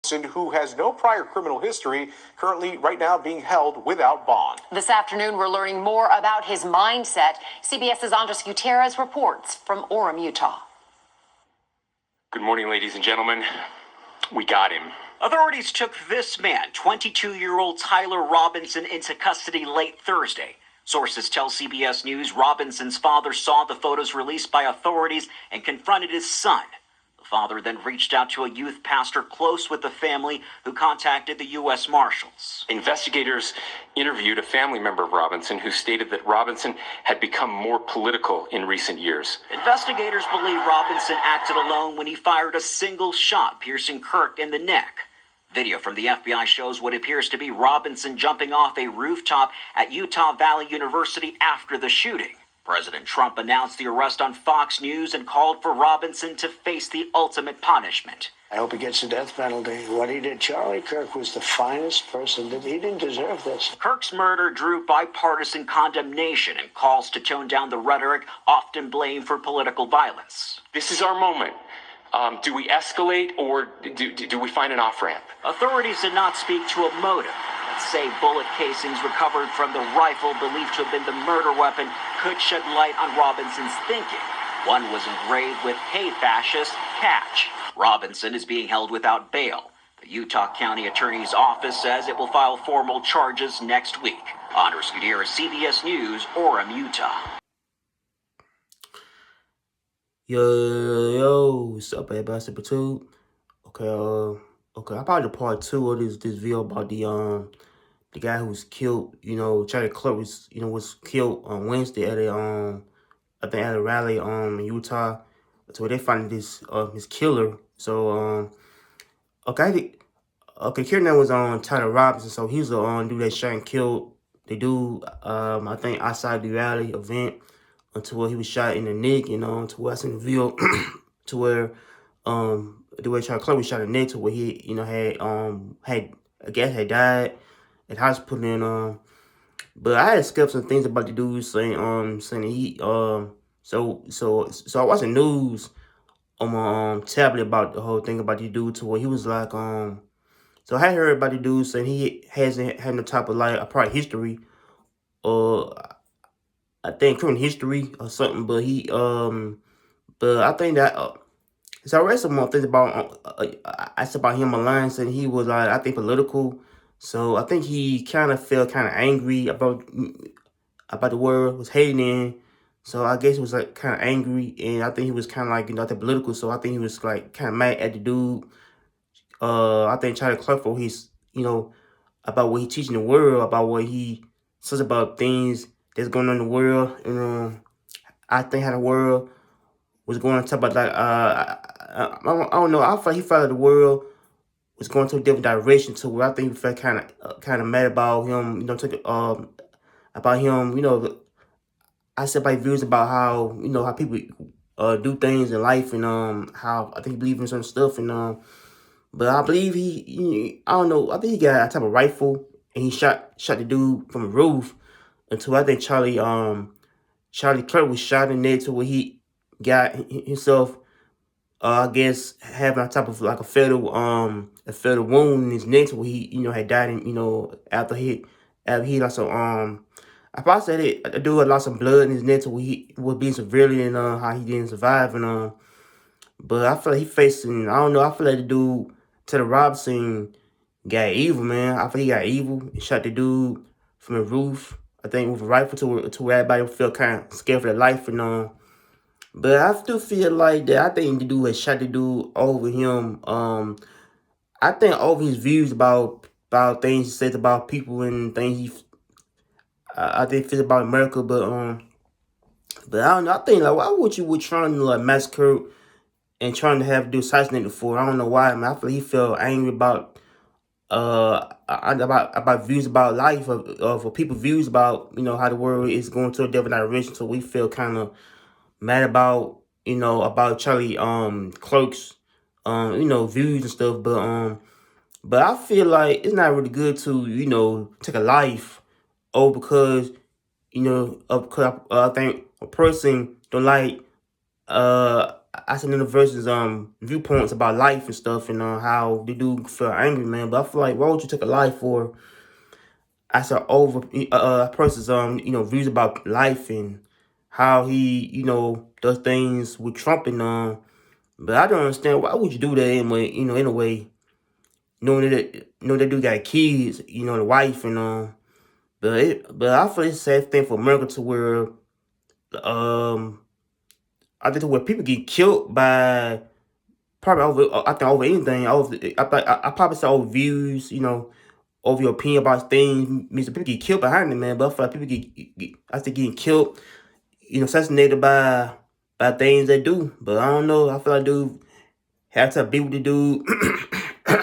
who has no prior criminal history, currently right now being held without bond. This afternoon, we're learning more about his mindset. CBS's Andres Gutierrez reports from Orem, Utah. Good morning, ladies and gentlemen. We got him. Authorities took this man, 22-year-old Tyler Robinson, into custody late Thursday. Sources tell CBS News Robinson's father saw the photos released by authorities and confronted his son. The father then reached out to a youth pastor close with the family who contacted the U.S. Marshals. Investigators interviewed a family member of Robinson who stated that Robinson had become more political in recent years. Investigators believe Robinson acted alone when he fired a single shot, piercing Kirk in the neck. Video from the FBI shows what appears to be Robinson jumping off a rooftop at Utah Valley University after the shooting. President Trump announced the arrest on Fox News and called for Robinson to face the ultimate punishment. I hope he gets the death penalty. What he did, Charlie Kirk was the finest person. He didn't deserve this. Kirk's murder drew bipartisan condemnation and calls to tone down the rhetoric often blamed for political violence. This is our moment. Do we escalate or do we find an off-ramp? Authorities did not speak to a motive. Say bullet casings recovered from the rifle believed to have been the murder weapon could shed light on Robinson's thinking. One was engraved with "Hey Fascist, Catch." Robinson is being held without bail. The Utah County Attorney's Office says it will file formal charges next week. Andres Gutierrez, CBS News, Orem, Utah. Yo, what's up, everybody? Super Tube. Okay, I probably part 2 of this video about the guy who was killed. Charlie Kirk was killed on Wednesday at I think at a rally in Utah. So they found his killer. So killer name was Tyler Robinson. So he's the dude that shot and killed the dude. I think outside the rally event. To where he was shot in the neck, to where I seen the video, to where the way Charlie Kirk was shot in the neck, to where he, had died at hospital, and but I had skipped some things about the dude saying he so I watched the news on my tablet about the whole thing about the dude, to where he was like so I had heard about the dude saying he hasn't had no type of like a prior history I think criminal history or something, but but I think that so I read some more things about I said about him online, saying he was like, I think, political. So I think he kind of felt kind of angry about the world, was hating. So I guess he was like kind of angry, and I think he was kind of like the political. So I think he was like kind of mad at the dude. I think Charlie Kirk for his about what he teaching the world, about what he says about things that's going on in the world, and I think how the world was going to talk about like I don't know. I felt he felt like the world was going to a different direction, to where I think he felt kind of mad about him. About him. I said my views about how how people do things in life, and how I think he believes in certain stuff, and but I believe I don't know. I think he got a type of rifle, and he shot the dude from a roof. Until I think Charlie Kirk was shot in there, to where he got himself, I guess, having a type of like a fatal wound in his neck, to where he had died, after he lost some I probably said it. The dude had lost some blood in his neck, to where he was being severely, and how he didn't survive, and but I feel like he facing, I don't know. I feel like the dude Taylor Robinson got evil, man. I feel he got evil. He shot the dude from a roof, I think, with a rifle, to where everybody felt kind of scared for their life, and but I still feel like that. I think the dude had shot the dude over him. I think over his views about things he says about people and things I think feels about America, but I don't know. I think like, why would you trying to like massacre and trying to have dude assassinated for? I don't know why. I mean, I feel he felt angry about views about life, of people's views about how the world is going to a different direction. So we feel kind of mad about about Charlie Kirk's views and stuff. But I feel like it's not really good to take a life because I think a person don't like I seen the versus viewpoints about life and stuff, and how the dude feel angry, man. But I feel like, why would you take a life for? I saw over a person's views about life and how he does things with Trump and but I don't understand, why would you do that anyway, in a way, knowing that that dude got kids, the wife and but I feel it's a sad thing for America to where um I think to where people get killed by probably over, I think over anything. I probably say over views, over your opinion about things. Means that people get killed behind it, man. But I feel like people I think getting killed, assassinated by things they do. But I don't know. I feel like dude had to be with the dude,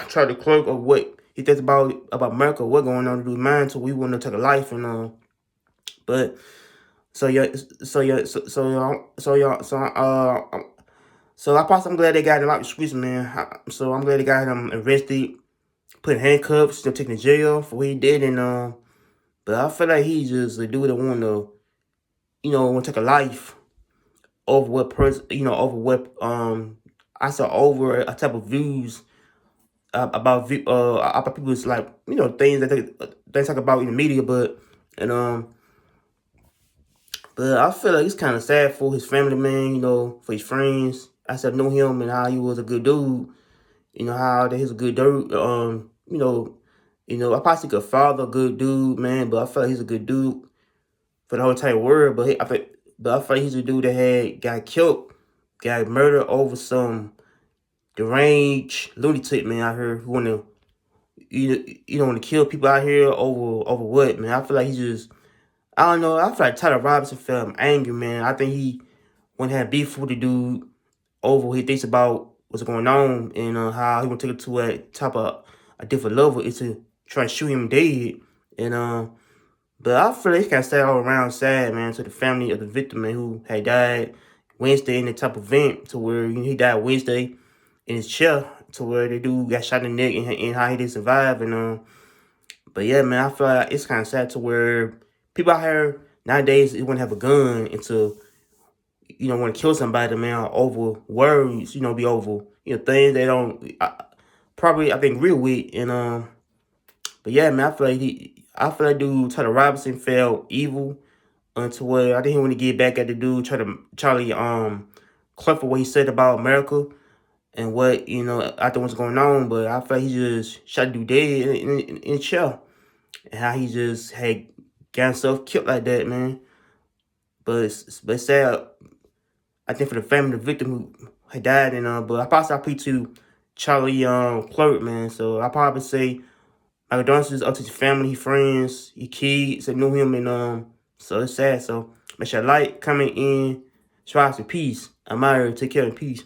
try to clerk of what he thinks about America, what going on in dude's mind, so we want to take a life and but so yeah, so I'm glad they got him out the streets, man. So I'm glad they got him arrested, put in handcuffs, taken to jail for what he did, and but I feel like he's just a dude that want to take a life over what over what I saw over a type of views about people's like things that they talk about in the media, and but I feel like it's kind of sad for his family, man. For his friends. I said know him and how he was a good dude. How that he's a good dude. I probably think a father, a good dude, man. But I feel like he's a good dude for the whole entire world. But I feel like he's a dude that got killed, got murdered over some deranged lunatic, man. Out here who want to want to kill people out here over what, man? I feel like he's just, I don't know. I feel like Tyler Robinson felt angry, man. I think he want to have beef with the dude over what he thinks about what's going on and how he want to take it to a top of a different level is to try to shoot him dead. And but I feel like it's kind of sad all around, sad, man, to the family of the victim, man, who had died Wednesday in the type of event to where he died Wednesday in his chair to where the dude got shot in the neck and how he didn't survive. And but yeah, man, I feel like it's kind of sad to where people out here nowadays they want to have a gun and to want to kill somebody, man, over words, be over things they don't probably I think real with. And but yeah, man, I feel like dude Tyler Robinson felt evil until where I think he want to get back at the dude Charlie Cliff for what he said about America and what after what's going on. But I feel like he just shot the dude dead in the chair and how he just had got himself killed like that, man. But it's sad. I think for the family of the victim who had died, and but I probably to Charlie Clerk, man. So I probably say my condolences up to his family, his friends, his kids that knew him, and so it's sad. So make sure you like, comment in, subscribe to peace. I'm out here. Take care and peace.